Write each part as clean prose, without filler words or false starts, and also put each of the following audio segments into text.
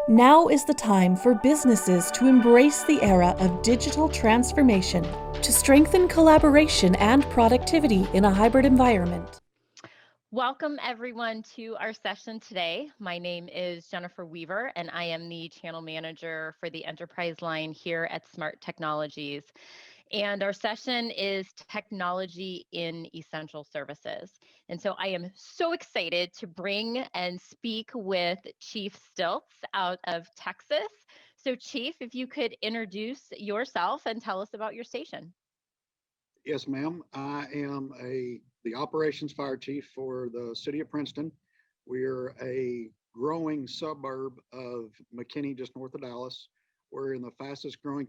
Now is the time for businesses to embrace the era of digital transformation to strengthen collaboration and productivity in a hybrid environment. Welcome, everyone, to our session today. My name is Jennifer Weaver, and I am the channel manager for the enterprise line here at Smart Technologies. And our session is technology in essential services. And so I am so excited to bring and speak with Chief Stilts out of Texas. So, Chief, if you could introduce yourself and tell us about your station. Yes, ma'am. I am the operations fire chief for the city of Princeton. We're a growing suburb of McKinney, just north of Dallas. We're in the fastest growing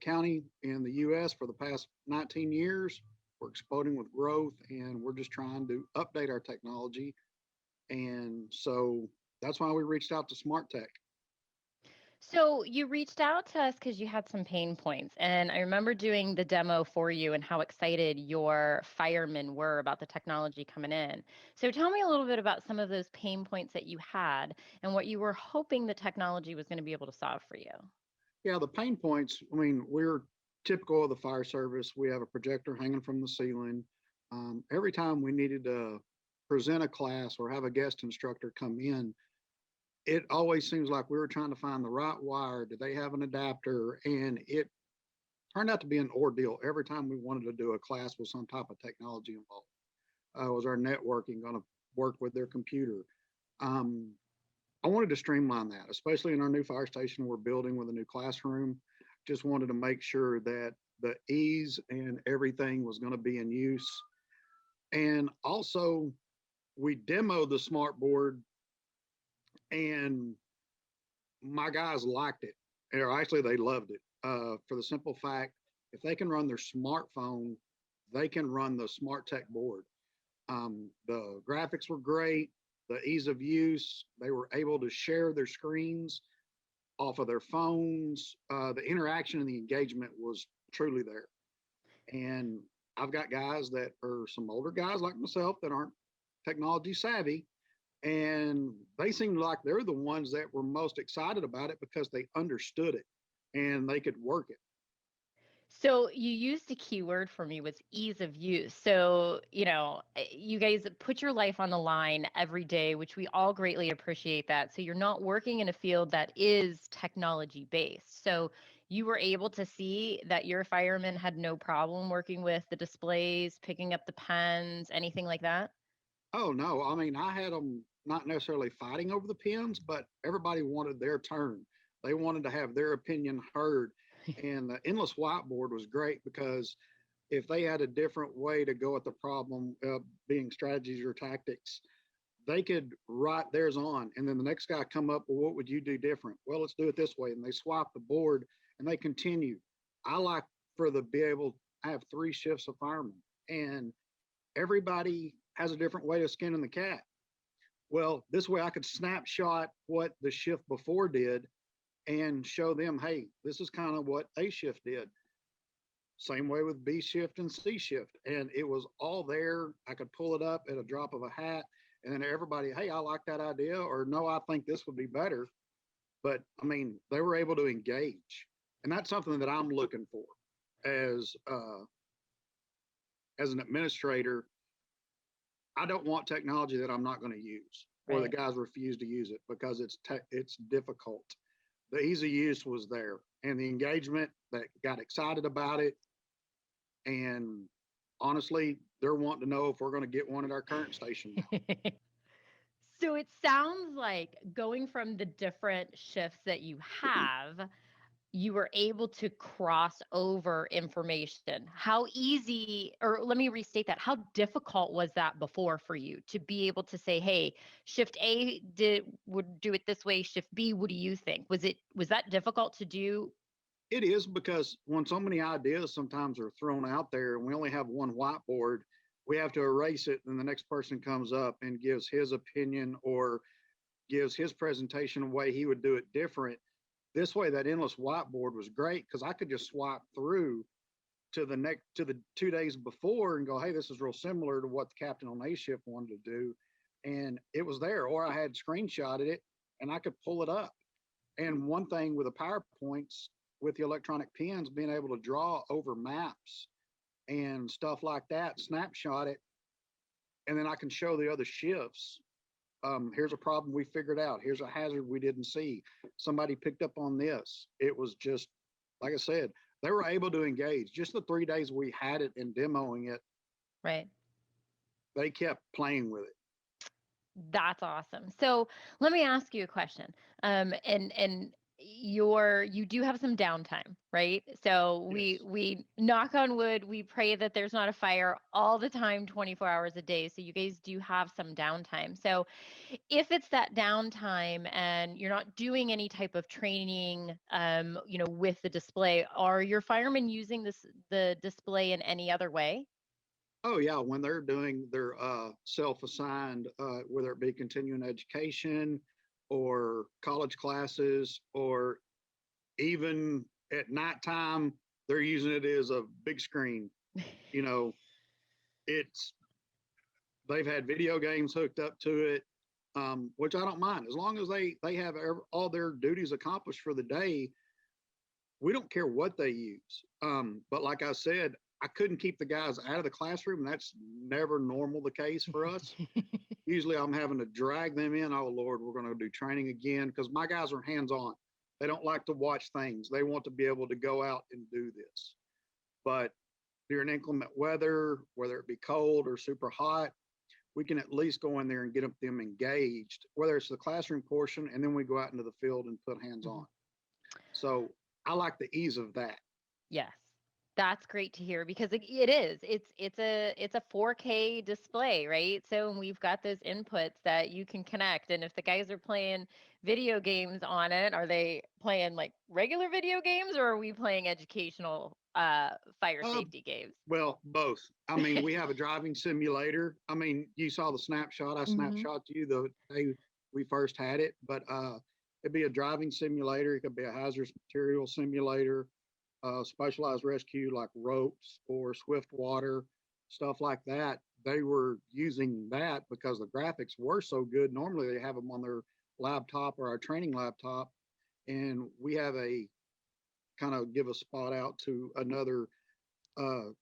county in the U.S. for the past 19 years. We're exploding with growth, and we're just trying to update our technology. And so that's why we reached out to Smart Tech. So you reached out to us because you had some pain points. And I remember doing the demo for you and how excited your firemen were about the technology coming in. So tell me a little bit about some of those pain points that you had and what you were hoping the technology was going to be able to solve for you. Yeah, the pain points. I mean, we're typical of the fire service. We have a projector hanging from the ceiling. Every time we needed to present a class or have a guest instructor come in, it always seems like we were trying to find the right wire. Did they have an adapter? And it turned out to be an ordeal every time we wanted to do a class with some type of technology involved. Was our networking going to work with their computer? Um, I wanted to streamline that, especially in our new fire station we're building with a new classroom. Just wanted to make sure that the ease and everything was going to be in use. And also, we demoed the smart board, and my guys liked it, or actually, they loved it for the simple fact if they can run their smartphone, they can run the smart tech board. The graphics were great, the ease of use, they were able to share their screens off of their phones. The interaction and the engagement was truly there. And I've got guys that are some older guys like myself that aren't technology savvy, and they seemed like they're the ones that were most excited about it because they understood it and they could work it. So you used a keyword for me was ease of use. So, you guys put your life on the line every day, which we all greatly appreciate that. So you're not working in a field that is technology based. So you were able to see that your firemen had no problem working with the displays, picking up the pens, anything like that. Oh no, I mean, I had them not necessarily fighting over the pins, but everybody wanted their turn. They wanted to have their opinion heard. And the endless whiteboard was great because if they had a different way to go at the problem, being strategies or tactics, they could write theirs on, and then the next guy come up, well, what would you do different? Well, let's do it this way, and they swap the board and they continue. I like for the be able to have three shifts of firemen, and everybody has a different way of skinning the cat. Well, this way I could snapshot what the shift before did and show them, hey, this is kind of what A shift did. Same way with B shift and C shift. And it was all there. I could pull it up at a drop of a hat. And then everybody, hey, I like that idea. Or no, I think this would be better. But I mean, they were able to engage. And that's something that I'm looking for as as an administrator. I don't want technology that I'm not going to use or the Right. guys refuse to use it because it's difficult. The ease of use was there and the engagement that got excited about it. And honestly, they're wanting to know if we're going to get one at our current station now. So it sounds like going from the different shifts that you have, you were able to cross over information. How easy, or let me restate that, how difficult was that before for you to be able to say, hey, shift A would do it this way, shift B, what do you think? Was that difficult to do? It is because when so many ideas sometimes are thrown out there and we only have one whiteboard, we have to erase it. And the next person comes up and gives his opinion or gives his presentation a way he would do it different. This way, that endless whiteboard was great because I could just swipe through to the 2 days before and go, hey, this is real similar to what the captain on A shift wanted to do. And it was there, or I had screenshotted it and I could pull it up. And one thing with the PowerPoints, with the electronic pens, being able to draw over maps and stuff like that, snapshot it, and then I can show the other shifts. Here's a problem we figured out. Here's a hazard we didn't see. Somebody picked up on this. It was just, like I said, they were able to engage. Just the 3 days we had it and demoing it, Right. they kept playing with it. That's awesome. So let me ask you a question. And you do have some downtime, right? So Yes. we knock on wood, we pray that there's not a fire all the time, 24 hours a day. So you guys do have some downtime. So if it's that downtime and you're not doing any type of training, with the display, are your firemen using the display in any other way? Oh yeah, when they're doing their self-assigned, whether it be continuing education or college classes, or even at nighttime, they're using it as a big screen. You know, it's they've had video games hooked up to it, which I don't mind as long as they have all their duties accomplished for the day. We don't care what they use. But like I said, I couldn't keep the guys out of the classroom. That's never normal the case for us. Usually I'm having to drag them in. Oh Lord, we're going to do training again, because my guys are hands on. They don't like to watch things. They want to be able to go out and do this. But during inclement weather, whether it be cold or super hot, we can at least go in there and get them engaged, whether it's the classroom portion, and then we go out into the field and put hands on. So I like the ease of that. Yes. That's great to hear because it is. It's a 4K display, right? So we've got those inputs that you can connect. And if the guys are playing video games on it, are they playing like regular video games or are we playing educational fire Uh, safety games? well, both. I mean, we have a driving simulator. I mean, you saw the snapshot. I Hmm. snapshot to you the day we first had it, but it'd be a driving simulator. It could be a hazardous material simulator, specialized rescue like ropes or swift water, stuff like that. They were using that because the graphics were so good. Normally they have them on their laptop or our training laptop. And we have a kind of give a spot out to another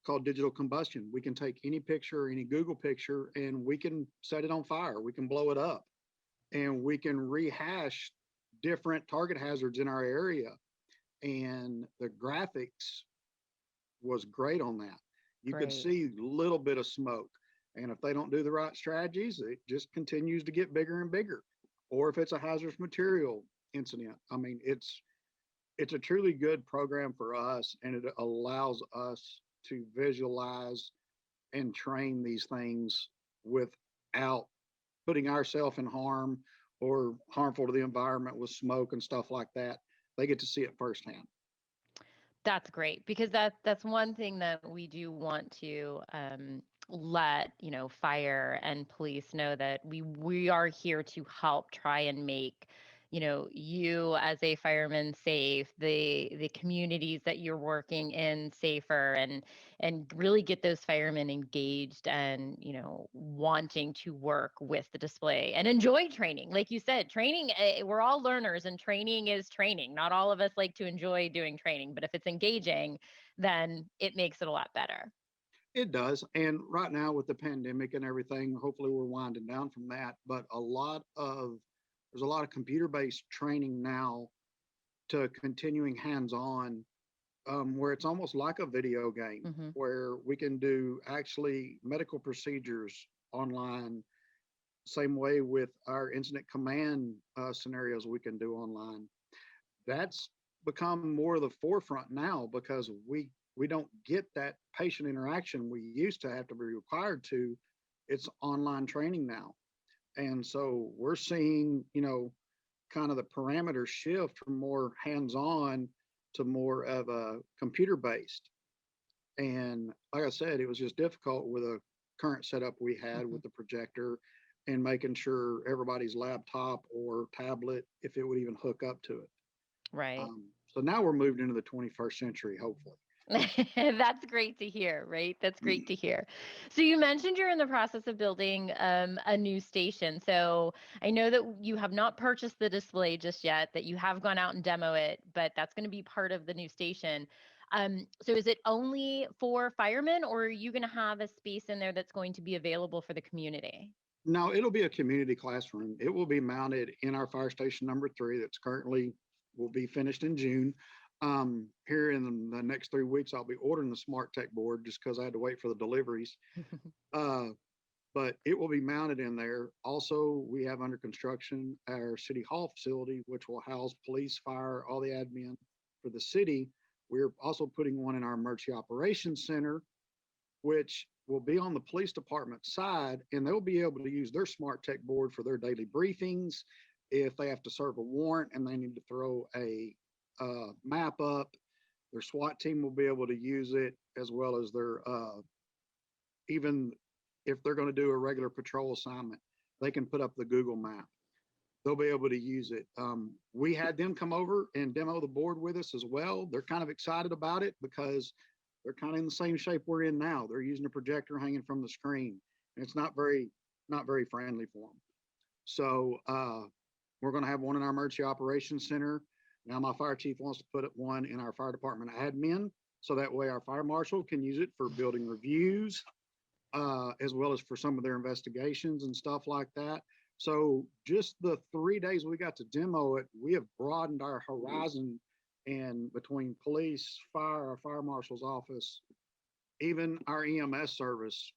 called digital combustion. We can take any picture, any Google picture, and we can set it on fire. We can blow it up, and we can rehash different target hazards in our area. And the graphics was great on that. You could Great. see a little bit of smoke. And if they don't do the right strategies, it just continues to get bigger and bigger. Or if it's a hazardous material incident, I mean, it's a truly good program for us, and it allows us to visualize and train these things without putting ourselves in harm or harmful to the environment with smoke and stuff like that. They get to see it firsthand. That's great because that's one thing that we do want to let fire and police know that we are here to help try and make you as a fireman safe, the communities that you're working in safer, and really get those firemen engaged and wanting to work with the display and enjoy training. Like you said, training, we're all learners and training is training. Not all of us like to enjoy doing training, but if it's engaging, then it makes it a lot better. It does. And right now with the pandemic and everything, hopefully we're winding down from that. But there's a lot of computer-based training now to continuing hands-on, where it's almost like a video game, Hmm. where we can do actually medical procedures online, same way with our incident command scenarios we can do online. That's become more of the forefront now because we don't get that patient interaction we used to have to be required to. It's online training now. And so we're seeing, kind of the parameters shift from more hands-on to more of a computer based. And like I said, it was just difficult with a current setup we had Hmm. with the projector and making sure everybody's laptop or tablet, if it would even hook up to it. Right. So now we're moved into the 21st century, hopefully. That's great to hear, right? That's great to hear. So you mentioned you're in the process of building a new station. So I know that you have not purchased the display just yet, that you have gone out and demo it, but that's going to be part of the new station. So is it only for firemen, or are you going to have a space in there that's going to be available for the community? No, it'll be a community classroom. It will be mounted in our fire station number 3 that's currently will be finished in June. Here in the next 3 weeks, I'll be ordering the Smart Tech board just because I had to wait for the deliveries. Uh, but it will be mounted in there. Also, we have under construction our city hall facility, which will house police, fire, all the admin for the city. We're also putting one in our emergency operations center, which will be on the police department side, and they'll be able to use their smart tech board for their daily briefings. If they have to serve a warrant and they need to throw a map up, their SWAT team will be able to use it, as well as their even if they're going to do a regular patrol assignment, they can put up the Google map. They'll be able to use it. We had them come over and demo the board with us as well. They're kind of excited about it because they're kind of in the same shape we're in now. They're using a projector hanging from the screen, and it's not very friendly for them. So we're going to have one in our emergency operations center. Now my fire chief wants to put one in our fire department admin, so that way our fire marshal can use it for building reviews, as well as for some of their investigations and stuff like that. So just the 3 days we got to demo it, we have broadened our horizon, and between police, fire, our fire marshal's office, even our EMS service,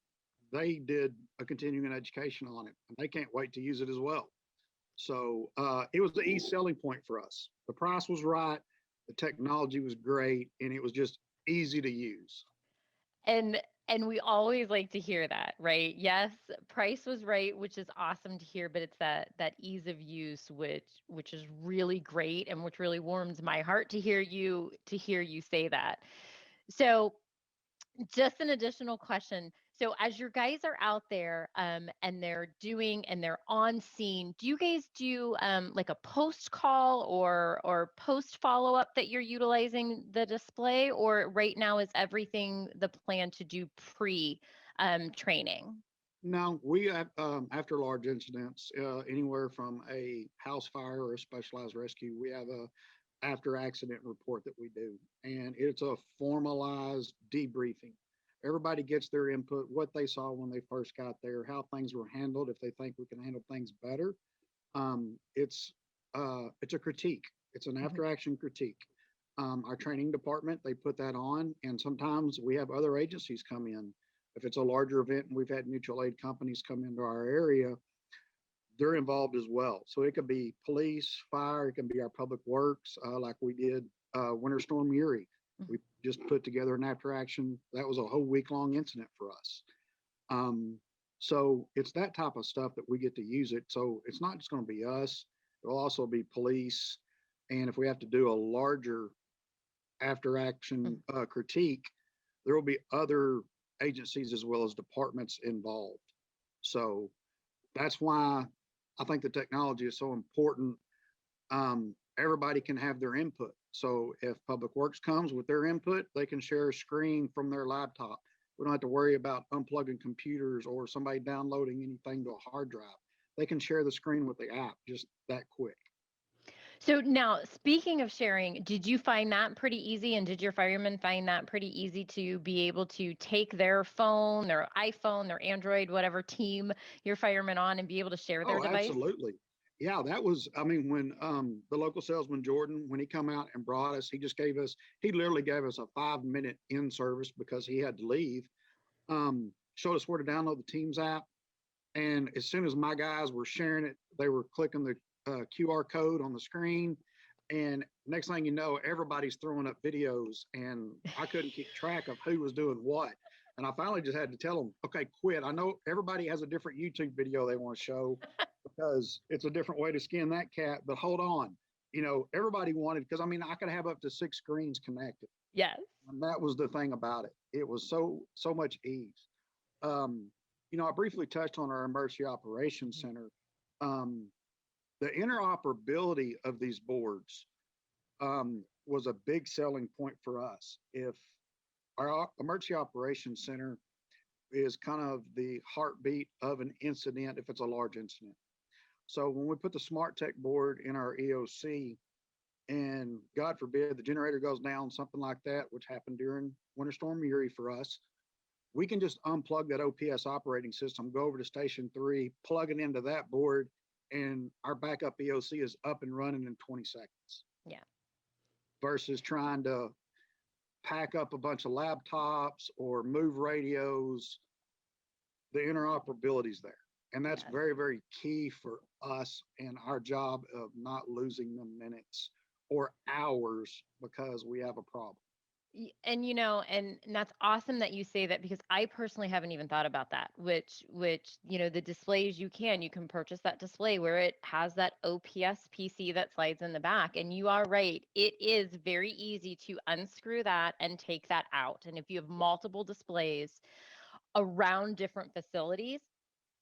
they did a continuing education on it, and they can't wait to use it as well. So it was the easy selling point for us. The price was right, the technology was great, and it was just easy to use. And we always like to hear that, right? Yes, price was right, which is awesome to hear, but it's that ease of use which is really great and which really warms my heart to hear you say that. So just an additional question. So as your guys are out there and they're on scene, do you guys do like a post call or post follow up that you're utilizing the display, or right now is everything the plan to do pre training? No, we have, after large incidents, anywhere from a house fire or a specialized rescue, we have a after accident report that we do, and it's a formalized debriefing. Everybody gets their input, what they saw when they first got there, how things were handled, if they think we can handle things better. It's a critique. It's an Mhm. after action critique. Our training department, they put that on, and sometimes we have other agencies come in. If it's a larger event and we've had mutual aid companies come into our area, they're involved as well. So it could be police, fire, it can be our public works, like we did Winter Storm Uri. Mhm. We just put together an after action. That was a whole week-long incident for us. Um, so it's that type of stuff that we get to use it. So it's not just going to be us. It'll also be police. And if we have to do a larger after action critique, there will be other agencies as well as departments involved. So that's why I think the technology is so important. Everybody can have their input. So if Public Works comes with their input, they can share a screen from their laptop. We don't have to worry about unplugging computers or somebody downloading anything to a hard drive. They can share the screen with the app just that quick. So now, speaking of sharing, did you find that pretty easy? And did your firemen find that pretty easy to be able to take their phone, their iPhone, their Android, whatever team your firemen on, and be able to share their Oh, device? absolutely. Yeah, that was, I mean, when the local salesman Jordan, when he come out and brought us, he literally gave us a 5 minute in service because he had to leave. Showed us where to download the Teams app. And as soon as my guys were sharing it, they were clicking the QR code on the screen. And next thing you know, everybody's throwing up videos, and I couldn't keep track of who was doing what. And I finally just had to tell them, okay, quit. I know everybody has a different YouTube video they want to show because it's a different way to skin that cat, but hold on. Everybody wanted, because I mean, I could have up to 6 screens connected. Yes. And that was the thing about it. It was so much ease. Um, I briefly touched on our emergency operations center. Um, the interoperability of these boards was a big selling point for us. If our emergency operations center is kind of the heartbeat of an incident if it's a large incident. So when we put the smart tech board in our EOC, and God forbid the generator goes down, something like that, which happened during Winter Storm Uri for us, we can just unplug that OPS operating system, go over to station 3, plug it into that board, and our backup EOC is up and running in 20 seconds. Yeah. Versus trying to pack up a bunch of laptops or move radios. The interoperability is there. And that's Yes. very, very key for us and our job of not losing the minutes or hours because we have a problem. And and that's awesome that you say that, because I personally haven't even thought about that, which the displays, you can purchase that display where it has that OPS PC that slides in the back. And you are right, it is very easy to unscrew that and take that out. And if you have multiple displays around different facilities,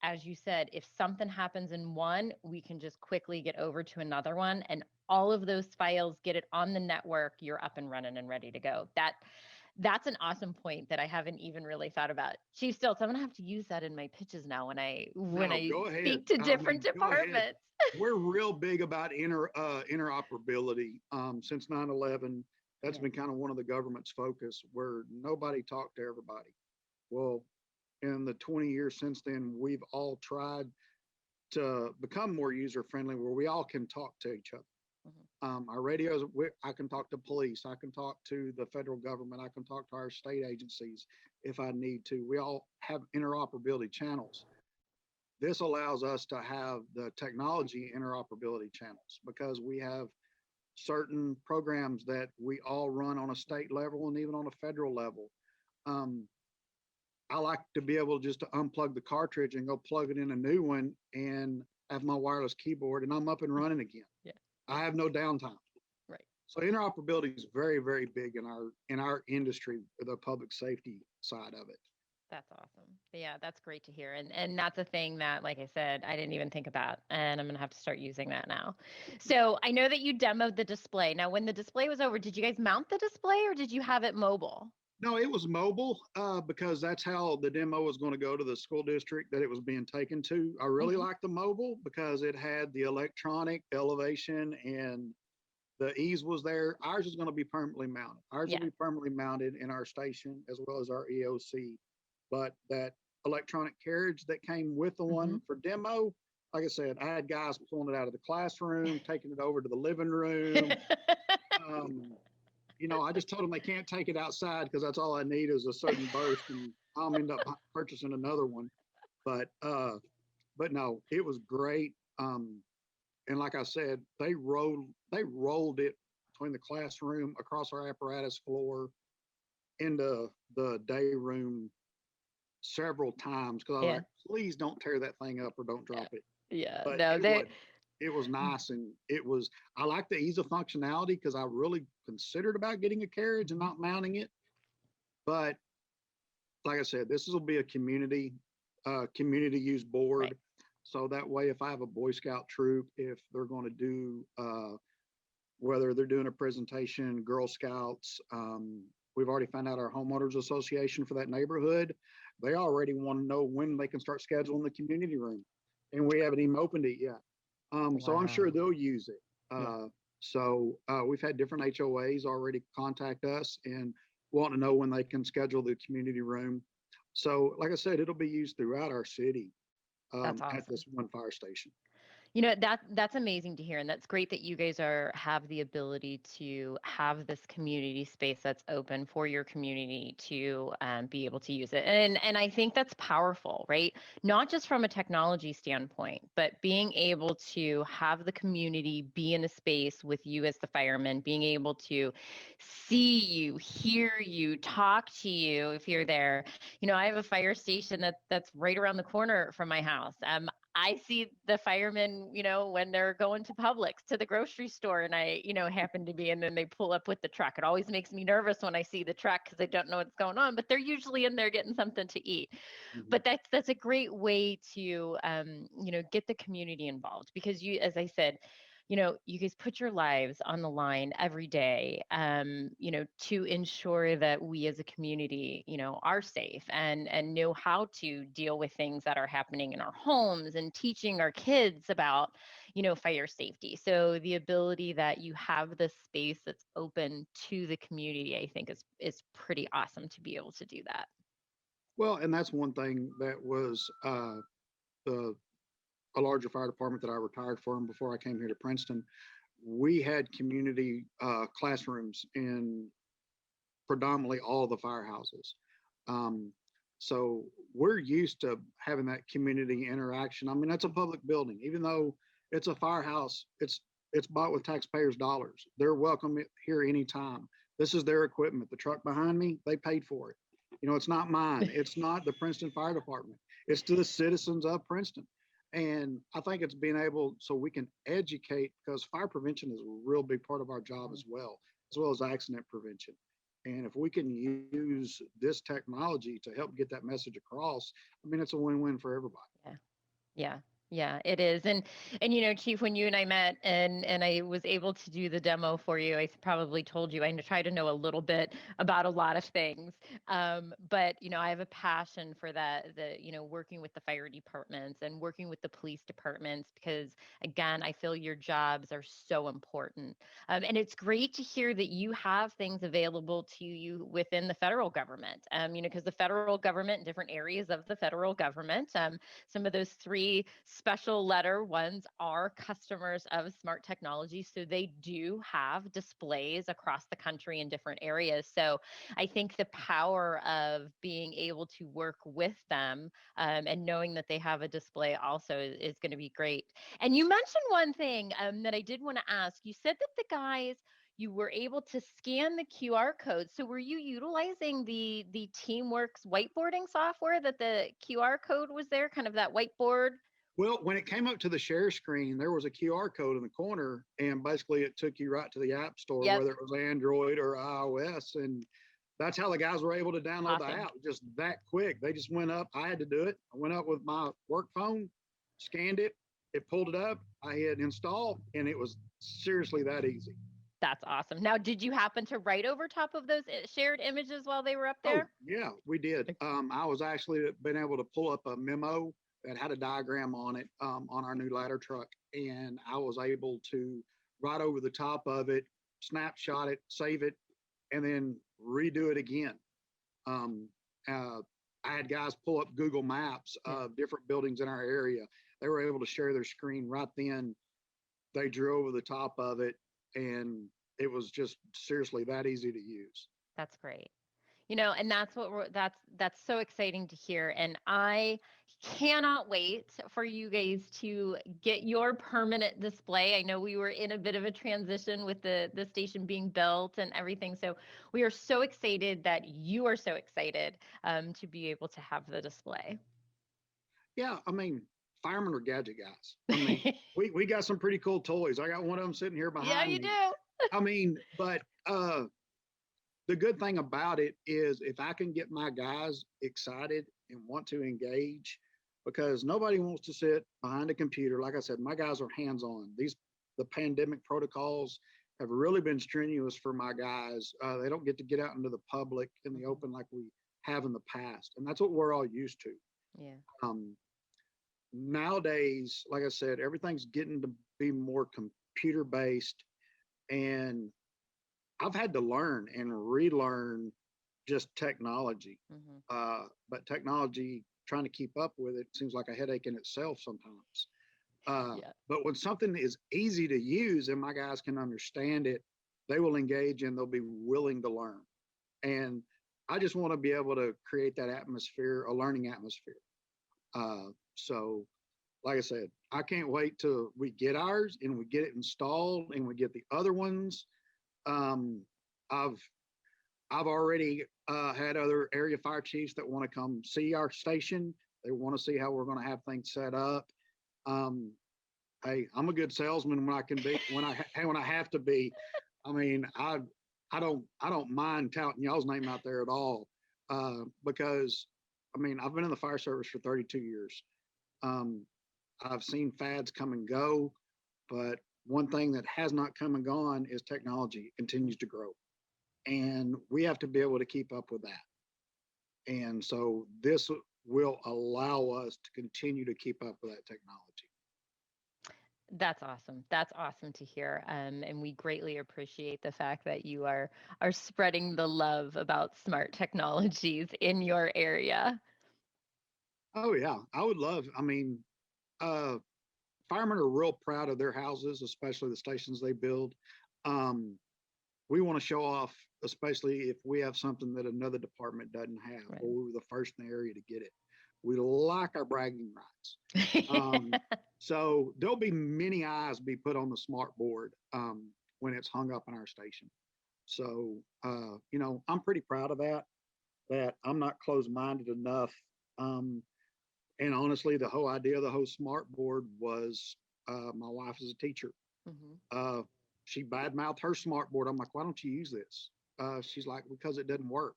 as you said, if something happens in one, we can just quickly get over to another one, and all of those files, get it on the network, you're up and running and ready to go. That's an awesome point that I haven't even really thought about. Chief Stilts, I'm gonna have to use that in my pitches now when I Go ahead. speak to different Go ahead. departments. We're real big about interoperability. Since 9/11, that's Yeah. been kind of one of the government's focus, where nobody talked to everybody. Well, in the 20 years since then, we've all tried to become more user friendly, where we all can talk to each other. Our radios, I can talk to police, I can talk to the federal government, I can talk to our state agencies if I need to. We all have interoperability channels. This allows us to have the technology interoperability channels because we have certain programs that we all run on a state level and even on a federal level. I like to be able just to unplug the cartridge and go plug it in a new one and have my wireless keyboard, and I'm up and running again. Yeah. I have no downtime. Right. So interoperability is very, very big in our industry, the public safety side of it. That's awesome. Yeah, that's great to hear. And that's a thing that, like I said, I didn't even think about, and I'm going to have to start using that now. So I know that you demoed the display. Now, when the display was over, did you guys mount the display or did you have it mobile? No, it was mobile because that's how the demo was going to go to the school district that it was being taken to. I really liked the mobile because it had the electronic elevation and the ease was there. Ours is going to be permanently mounted. Ours will be permanently mounted in our station as well as our EOC. But that electronic carriage that came with the one for demo, like I said, I had guys pulling it out of the classroom, taking it over to the living room. I just told them they can't take it outside because that's all I need is a certain burst, and I'll end up purchasing another one. But no, it was great. And like I said, they rolled it between the classroom, across our apparatus floor, into the day room several times because I was like, please don't tear that thing up or don't drop it. Yeah. But No, it was nice, and I like the ease of functionality because I really considered about getting a carriage and not mounting it. But like I said, this will be a community use board. Right. So that way, if I have a Boy Scout troop, if they're going to do, whether they're doing a presentation, Girl Scouts, we've already found out our homeowners association for that neighborhood. They already want to know when they can start scheduling the community room, and we haven't even opened it yet. So I'm sure they'll use it. So we've had different HOAs already contact us and want to know when they can schedule the community room. So like I said, it'll be used throughout our city That's awesome. at this one fire station. That's amazing to hear. And that's great that you guys have the ability to have this community space that's open for your community to be able to use it. And I think that's powerful, right? Not just from a technology standpoint, but being able to have the community be in a space with you as the fireman, being able to see you, hear you, talk to you if you're there. I have a fire station that's right around the corner from my house. I see the firemen, when they're going to Publix, to the grocery store, and I, happen to be, and then they pull up with the truck. It always makes me nervous when I see the truck because I don't know what's going on, but they're usually in there getting something to eat. But that's a great way to, get the community involved because as I said, you guys put your lives on the line every day, to ensure that we as a community, are safe and know how to deal with things that are happening in our homes and teaching our kids about, fire safety. So the ability that you have this space that's open to the community, I think is pretty awesome to be able to do that. Well, and that's one thing that was the a larger fire department that I retired from before I came here to Princeton. We had community classrooms in predominantly all the firehouses. Um, so we're used to having that community interaction. I mean, that's a public building, even though it's a firehouse. It's bought with taxpayers' dollars. They're welcome here anytime. This is their equipment. The truck behind me, they paid for it. It's not mine. It's not the Princeton Fire Department. It's to the citizens of Princeton. And I think it's being able so we can educate because fire prevention is a real big part of our job as well as accident prevention. And if we can use this technology to help get that message across, I mean, it's a win-win for everybody. Yeah. Yeah. Yeah, it is. And Chief, when you and I met and I was able to do the demo for you, I probably told you I try to know a little bit about a lot of things. But I have a passion for the working with the fire departments and working with the police departments because again, I feel your jobs are so important. And it's great to hear that you have things available to you within the federal government. Because the federal government, different areas of the federal government, some of those three special letter ones are customers of Smart Technology. So they do have displays across the country in different areas. So I think the power of being able to work with them and knowing that they have a display also is going to be great. And you mentioned one thing that I did want to ask. You said that the guys you were able to scan the QR code. So were you utilizing the Teamworks whiteboarding software that the QR code was there, kind of that whiteboard? Well, when it came up to the share screen, there was a QR code in the corner, and basically it took you right to the App Store, Yep. whether it was Android or iOS. And that's how the guys were able to download the Awesome. app just that quick. They just went up. I had to do it. I went up with my work phone, scanned it, it pulled it up. I hit install, and it was seriously that easy. That's awesome. Now, did you happen to write over top of those shared images while they were up Oh, there? yeah, we did. I was actually been able to pull up a memo that had a diagram on it on our new ladder truck, and I was able to write over the top of it, snapshot it, save it, and then redo it again. Um, I had guys pull up Google Maps of different buildings in our area. They were able to share their screen right then. They drew over the top of it, and it was just seriously that easy to use. That's great. And that's that's so exciting to hear. And I cannot wait for you guys to get your permanent display. I know we were in a bit of a transition with the station being built and everything. So we are so excited that you are so excited to be able to have the display. Yeah, I mean, firemen are gadget guys. I mean, we got some pretty cool toys. I got one of them sitting here behind Yeah, you me. do. I mean, but the good thing about it is if I can get my guys excited and want to engage, because nobody wants to sit behind a computer. Like I said, my guys are hands-on. The pandemic protocols have really been strenuous for my guys. They don't get to get out into the public in the open like we have in the past, and that's what we're all used to. Yeah. Nowadays, like I said, everything's getting to be more computer based, and I've had to learn and relearn just technology. But technology, trying to keep up with it seems like a headache in itself sometimes. Yeah. But when something is easy to use and my guys can understand it, they will engage and they'll be willing to learn. And I just want to be able to create that atmosphere, a learning atmosphere. So, like I said, I can't wait till we get ours and we get it installed and we get the other ones. I've already had other area fire chiefs that want to come see our station. They want to see how we're going to have things set up. Hey, I'm a good salesman when I can be, when I have to be. I mean, I don't mind touting y'all's name out there at all, because I mean, I've been in the fire service for 32 years. I've seen fads come and go, but one thing that has not come and gone is technology. It continues to grow. And we have to be able to keep up with that. And so this will allow us to continue to keep up with that technology. That's awesome. That's awesome to hear. And we greatly appreciate the fact that you are spreading the love about smart technologies in your area. Oh yeah, I would love. I mean, uh, firemen are real proud of their houses, especially the stations they build. Um, we want to show off, especially if we have something that another department doesn't have, Right. or we were the first in the area to get it. We like our bragging rights. So there'll be many eyes be put on the smart board when it's hung up in our station. So I'm pretty proud of that. That I'm not closed-minded enough. And honestly, the whole idea of the whole smart board was my wife is a teacher. Mm-hmm. She badmouthed her smart board. I'm like, why don't you use this? She's like, because it doesn't work.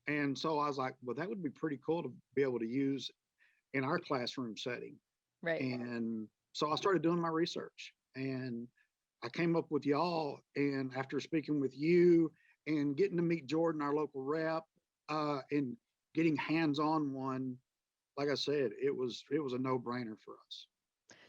And so I was like, well, that would be pretty cool to be able to use in our classroom setting. Right. And so I started doing my research and I came up with y'all. And after speaking with you and getting to meet Jordan, our local rep, and getting hands-on one, like I said, it was a no-brainer for us.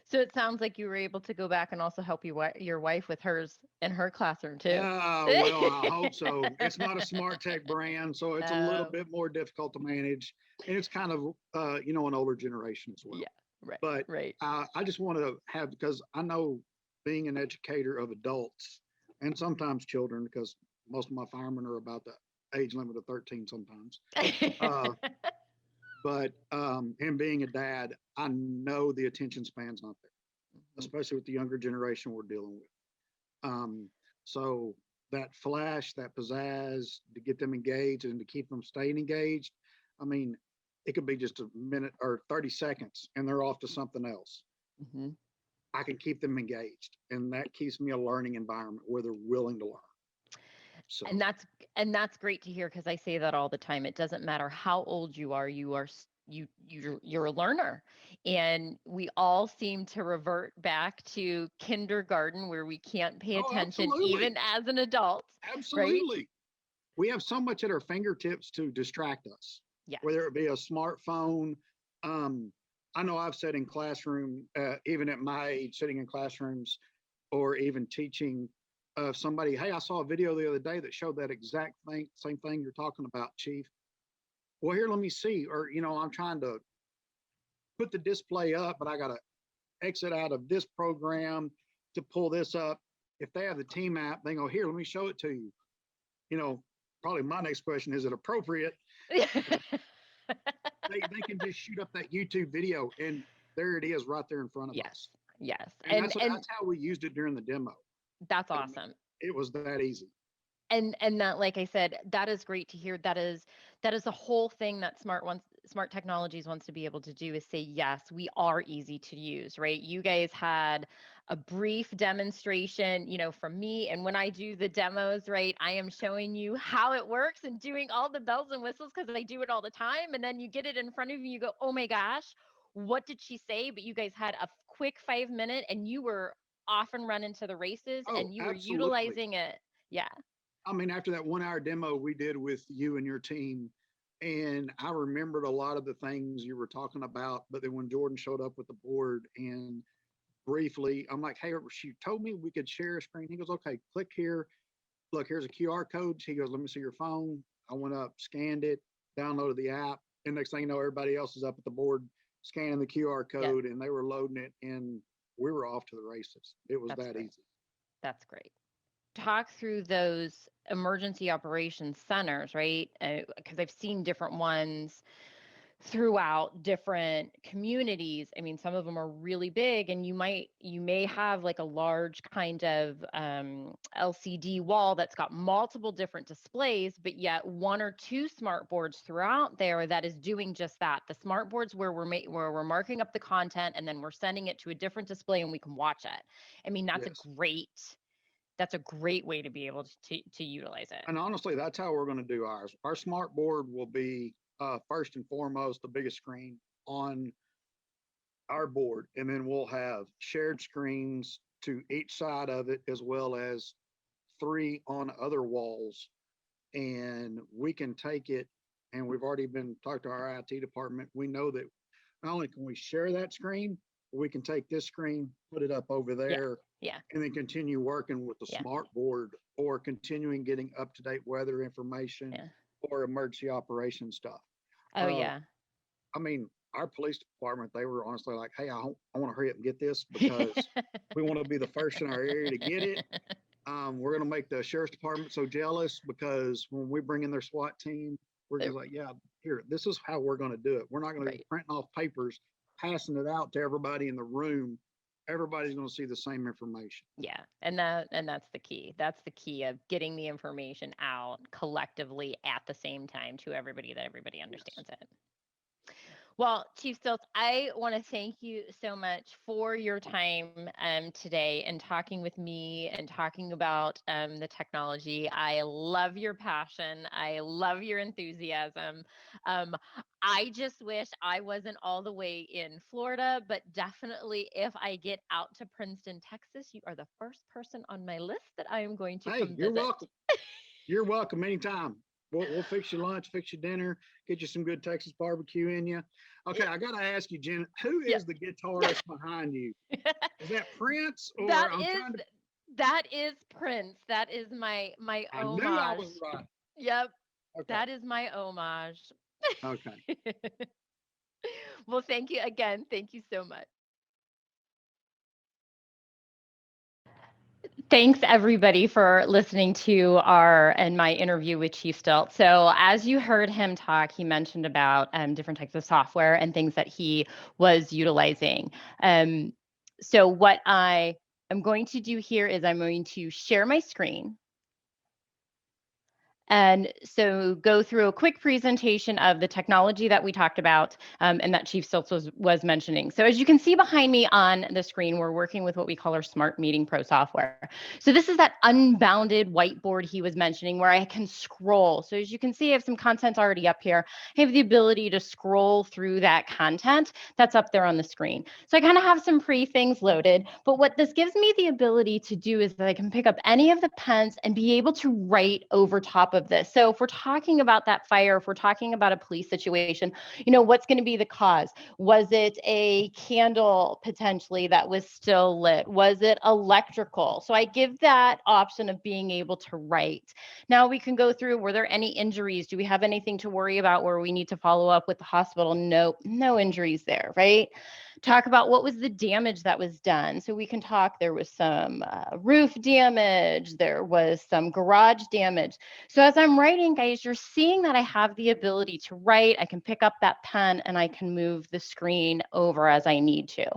So it sounds like you were able to go back and also help your wife with hers in her classroom too. Well, I hope so. It's not a smart tech brand, so it's a little bit more difficult to manage, and it's kind of an older generation as well. Yeah, right. But right. I just want to have, because I know being an educator of adults and sometimes children, because most of my firemen are about the age limit of 13 sometimes. But and being a dad, I know the attention span's not there, especially with the younger generation we're dealing with. So that flash, that pizzazz to get them engaged and to keep them staying engaged. I mean, it could be just a minute or 30 seconds and they're off to something else. Mm-hmm. I can keep them engaged, and that keeps me a learning environment where they're willing to learn. So. And that's great to hear, because I say that all the time. It doesn't matter how old you are, you're a learner. And we all seem to revert back to kindergarten where we can't pay attention even as an adult. Absolutely. Right? We have so much at our fingertips to distract us. Yeah. Whether it be a smartphone. I know I've sat in classroom, even at my age, sitting in classrooms or even teaching somebody, hey, I saw a video the other day that showed that exact thing, same thing you're talking about, Chief. Well, here, let me see. Or, I'm trying to put the display up, but I got to exit out of this program to pull this up. If they have the team app, they go, here, let me show it to you. Probably my next question, is it appropriate? they can just shoot up that YouTube video and there it is right there in front of us. Yes. And that's how we used it during the demo. That's awesome. It was that easy. And that, like I said, that is great to hear. That is the whole thing that Smart Technologies wants to be able to do, is say, yes, we are easy to use, right? You guys had a brief demonstration, from me. And when I do the demos, right, I am showing you how it works and doing all the bells and whistles because I do it all the time. And then you get it in front of you, you go, oh my gosh, what did she say? But you guys had a quick 5-minute and you were off and running to the races and you were utilizing it. Yeah. I mean, after that 1-hour demo we did with you and your team, and I remembered a lot of the things you were talking about, but then when Jordan showed up with the board and briefly, I'm like, hey, she told me we could share a screen. He goes, okay, click here. Look, here's a QR code. He goes, let me see your phone. I went up, scanned it, downloaded the app. And next thing you know, everybody else is up at the board scanning the QR code, and they were loading it, and we were off to the races. It was that easy. That's great. Talk through those emergency operations centers, right? Because I've seen different ones throughout different communities. I mean, some of them are really big, and you may have like a large kind of LCD wall that's got multiple different displays, but yet 1 or 2 smart boards throughout there that is doing just that. The smart boards where we're marking up the content and then we're sending it to a different display and we can watch it. I mean, that's a great way to be able to utilize it. And honestly, that's how we're going to do ours. Our smart board will be first and foremost the biggest screen on our board, and then we'll have shared screens to each side of it, as well as 3 on other walls. And we can take it, and we've already been talked to our IT department. We know that not only can we share that screen, but we can take this screen, put it up over there, Yeah. and then continue working with the Yeah. smart board, or continuing getting up-to-date weather information Yeah. or emergency operation stuff. Oh, Uh, yeah. I mean, our police department, they were honestly like, hey, I want to hurry up and get this because we want to be the first in our area to get it. We're going to make the sheriff's department so jealous because when we bring in their SWAT team, we're just like, yeah, here, this is how we're going to do it. We're not going to be Right. printing off papers, passing it out to everybody in the room. Everybody's going to see the same information. Yeah, and that's the key. That's the key of getting the information out collectively at the same time to everybody, that everybody understands it. Well, Chief Stilts, I want to thank you so much for your time today and talking with me and talking about the technology. I love your passion. I love your enthusiasm. I just wish I wasn't all the way in Florida, but definitely if I get out to Princeton, Texas, you are the first person on my list that I am going to Hey, come you're visit. welcome. You're welcome anytime. We'll fix you lunch, fix you dinner, get you some good Texas barbecue in you. Okay, I got to ask you, Jen, who Yeah. is the guitarist behind you? Is that Prince, or That I'm is trying to? that is Prince. That is my I homage. knew I was right. Yep, Okay. that is my homage. Okay. Well, thank you again. Thank you so much. Thanks everybody for listening to my interview with Chief Stilt. So as you heard him talk, he mentioned about different types of software and things that he was utilizing. So what I am going to do here is I'm going to share my screen. And so go through a quick presentation of the technology that we talked about and that Chief Stilts was mentioning. So as you can see behind me on the screen, we're working with what we call our Smart Meeting Pro software. So this is that unbounded whiteboard he was mentioning where I can scroll. So as you can see, I have some content already up here. I have the ability to scroll through that content that's up there on the screen. So I kind of have some things loaded, but what this gives me the ability to do is that I can pick up any of the pens and be able to write over top of this. So if we're talking about that fire, if we're talking about a police situation, what's going to be the cause? Was it a candle potentially that was still lit? Was it electrical? So I give that option of being able to write. Now we can go through, were there any injuries? Do we have anything to worry about where we need to follow up with the hospital? No injuries there, right? Talk about what was the damage that was done. So we can talk, there was some roof damage, there was some garage damage. So as I'm writing, guys, you're seeing that I have the ability to write. I can pick up that pen and I can move the screen over as I need to.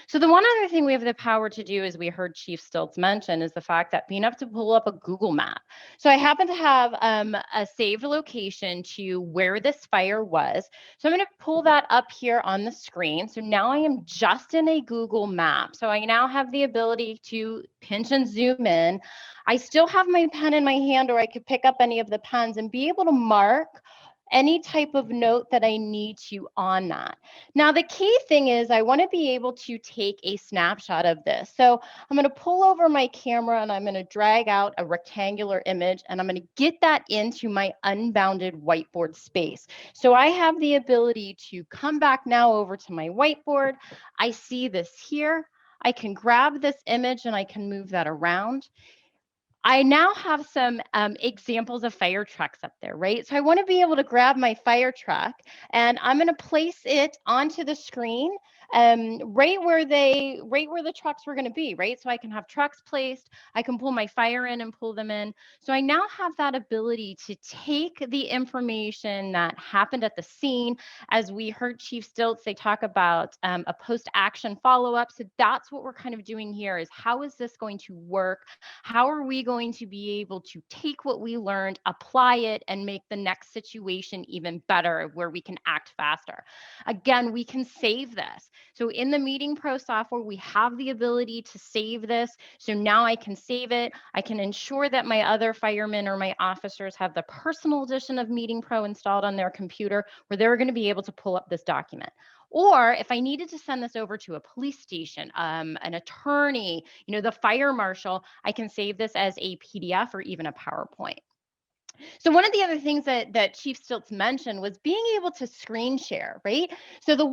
So the one other thing we have the power to do, as we heard Chief Stilts mention, is the fact that being able to pull up a Google map. So I happen to have a saved location to where this fire was. So I'm going to pull that up here on the screen. So now I am just in a Google map. So I now have the ability to pinch and zoom in. I still have my pen in my hand, or I could pick up any of the pens and be able to mark any type of note that I need to on that. Now, the key thing is I want to be able to take a snapshot of this. So I'm going to pull over my camera and I'm going to drag out a rectangular image and I'm going to get that into my unbounded whiteboard space. So I have the ability to come back now over to my whiteboard. I see this here. I can grab this image and I can move that around. I now have some examples of fire trucks up there, right? So I want to be able to grab my fire truck and I'm going to place it onto the screen right where the trucks were going to be, right? So I can have trucks placed, I can pull my fire in and pull them in. So I now have that ability to take the information that happened at the scene. As we heard Chief Stilts, they talk about a post-action follow-up. So that's what we're kind of doing here, is how is this going to work? How are we going to be able to take what we learned, apply it, and make the next situation even better where we can act faster? Again, we can save this. So in the Meeting Pro software, we have the ability to save this. So now I can save it. I can ensure that my other firemen or my officers have the personal edition of Meeting Pro installed on their computer where they're going to be able to pull up this document. Or if I needed to send this over to a police station, an attorney, the fire marshal, I can save this as a PDF or even a PowerPoint. So one of the other things that Chief Stilts mentioned was being able to screen share, right? So the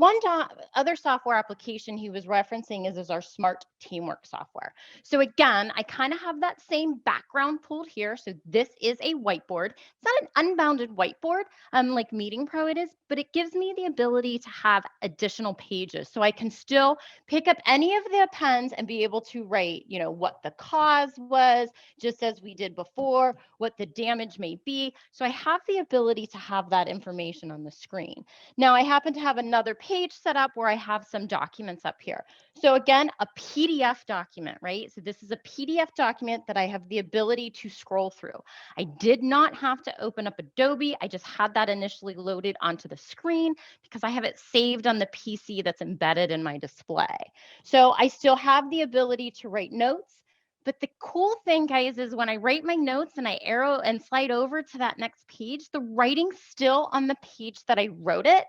other software application he was referencing is our Smart Teamwork software. So again, I kind of have that same background pulled here. So this is a whiteboard. It's not an unbounded whiteboard like Meeting Pro it is, but it gives me the ability to have additional pages. So I can still pick up any of the pens and be able to write, what the cause was, just as we did before, what the damage may be. So I have the ability to have that information on the screen. Now I happen to have another page set up where I have some documents up here. So again, a PDF document, right? So this is a PDF document that I have the ability to scroll through. I did not have to open up Adobe. I just had that initially loaded onto the screen because I have it saved on the PC that's embedded in my display. So I still have the ability to write notes. But the cool thing, guys, is when I write my notes and I arrow and slide over to that next page, the writing's still on the page that I wrote it.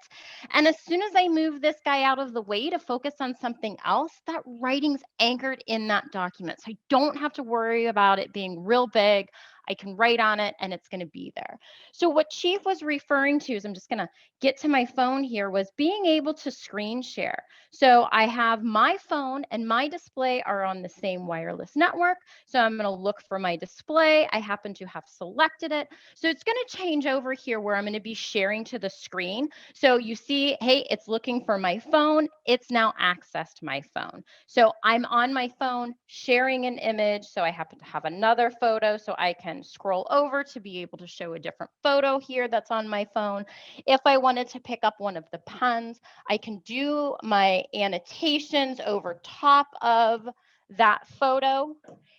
And as soon as I move this guy out of the way to focus on something else, that writing's anchored in that document. So I don't have to worry about it being real big. I can write on it and it's going to be there. So what Chief was referring to is, I'm just going to get to my phone here, was being able to screen share. So I have my phone and my display are on the same wireless network. So I'm going to look for my display. I happen to have selected it. So it's going to change over here where I'm going to be sharing to the screen. So you see, hey, it's looking for my phone. It's now accessed my phone. So I'm on my phone sharing an image. So I happen to have another photo. So I can scroll over to be able to show a different photo here that's on my phone. If I wanted to pick up one of the pens, I can do my annotations over top of that photo.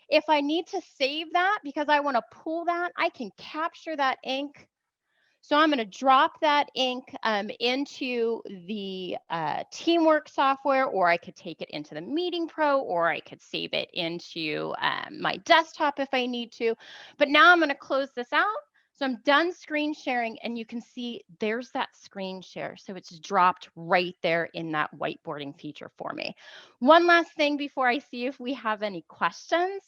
If I need to save that because I want to pull that, I can capture that ink. So I'm going to drop that ink into the Teamwork software, or I could take it into the Meeting Pro, or I could save it into my desktop if I need to. But now I'm going to close this out. So I'm done screen sharing, and you can see there's that screen share. So it's dropped right there in that whiteboarding feature for me. One last thing before I see if we have any questions.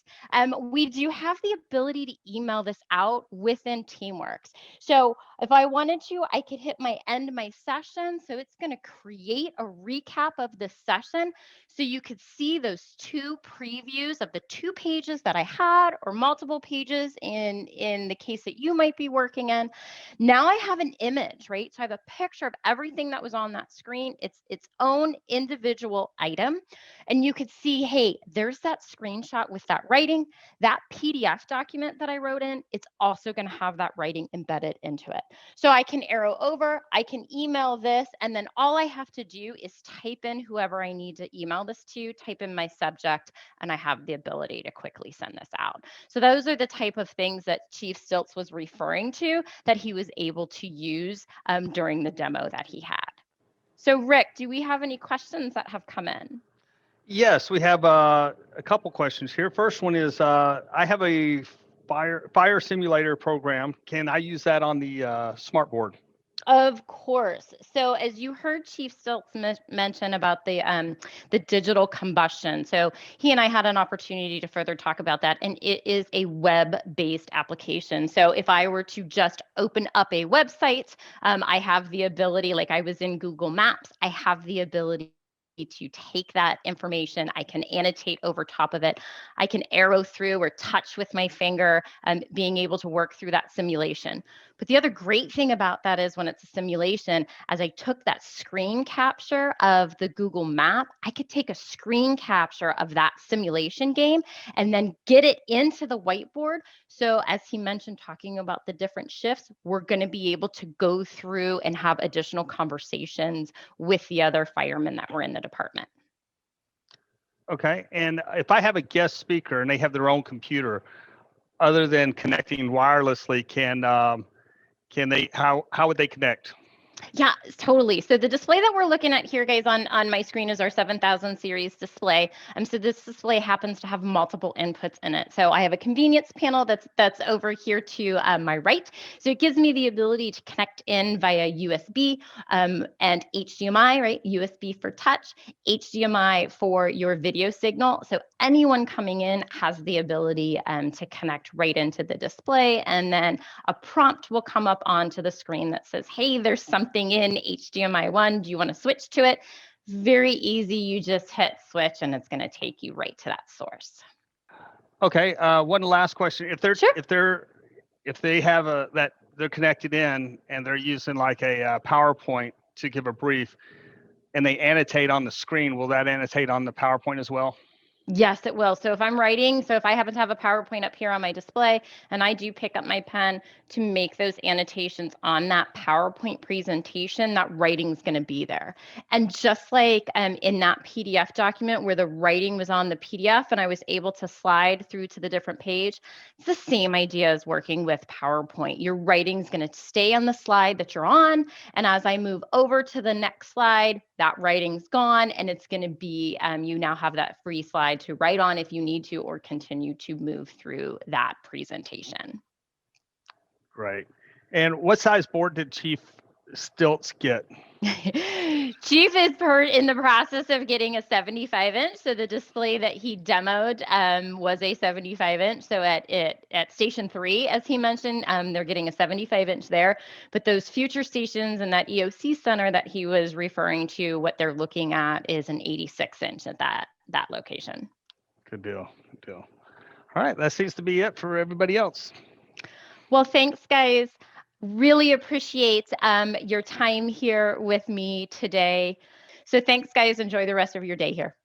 We do have the ability to email this out within Teamworks. So if I wanted to, I could hit end my session. So it's going to create a recap of the session. So you could see those two previews of the 2 pages that I had, or multiple pages in the case that you might be working in. Now I have an image, right? So I have a picture of everything that was on that screen. It's its own individual item. And you could see, hey, there's that screenshot with that writing. That PDF document that I wrote in, it's also going to have that writing embedded into it. So I can arrow over, I can email this, and then all I have to do is type in whoever I need to email this to, type in my subject, and I have the ability to quickly send this out. So those are the type of things that Chief Stilts was referring to that he was able to use during the demo that he had. So Rick, do we have any questions that have come in? Yes, we have a couple questions here. First one is, I have a fire simulator program. Can I use that on the smartboard? Of course. So as you heard Chief Stilts mention about the digital combustion, so he and I had an opportunity to further talk about that, and it is a web-based application. So if I were to just open up a website, I have the ability, like I was in Google Maps, I have the ability to take that information. I can annotate over top of it. I can arrow through or touch with my finger, being able to work through that simulation. But the other great thing about that is when it's a simulation, as I took that screen capture of the Google map, I could take a screen capture of that simulation game and then get it into the whiteboard. So as he mentioned, talking about the different shifts, we're going to be able to go through and have additional conversations with the other firemen that were in the department. Okay, and if I have a guest speaker and they have their own computer, other than connecting wirelessly, can they, how would they connect? Yeah, totally. So the display that we're looking at here, guys, on my screen is our 7000 series display. So this display happens to have multiple inputs in it. So I have a convenience panel that's over here to my right. So it gives me the ability to connect in via USB and HDMI, right? USB for touch, HDMI for your video signal. So anyone coming in has the ability to connect right into the display, and then a prompt will come up onto the screen that says, hey, there's something in HDMI 1. Do you want to switch to it? Very easy. You just hit switch and it's going to take you right to that source. Okay. One last question. If they have that they're connected in and they're using like a PowerPoint to give a brief and they annotate on the screen, will that annotate on the PowerPoint as well? Yes, it will. So if I'm writing, so if I happen to have a PowerPoint up here on my display and I do pick up my pen to make those annotations on that PowerPoint presentation, that writing's going to be there. And just like in that PDF document where the writing was on the PDF and I was able to slide through to the different page, it's the same idea as working with PowerPoint. Your writing's going to stay on the slide that you're on. And as I move over to the next slide, that writing's gone and it's going to be, you now have that free slide to write on if you need to, or continue to move through that presentation. Great. And what size board did Chief Stilts get? Chief is in the process of getting a 75-inch. So the display that he demoed was a 75-inch. So at Station 3, as he mentioned, they're getting a 75-inch there. But those future stations and that EOC center that he was referring to, what they're looking at is an 86-inch at that location. Good deal. Good deal. All right. That seems to be it for everybody else. Well, thanks, guys. Really appreciate your time here with me today. So thanks, guys. Enjoy the rest of your day here.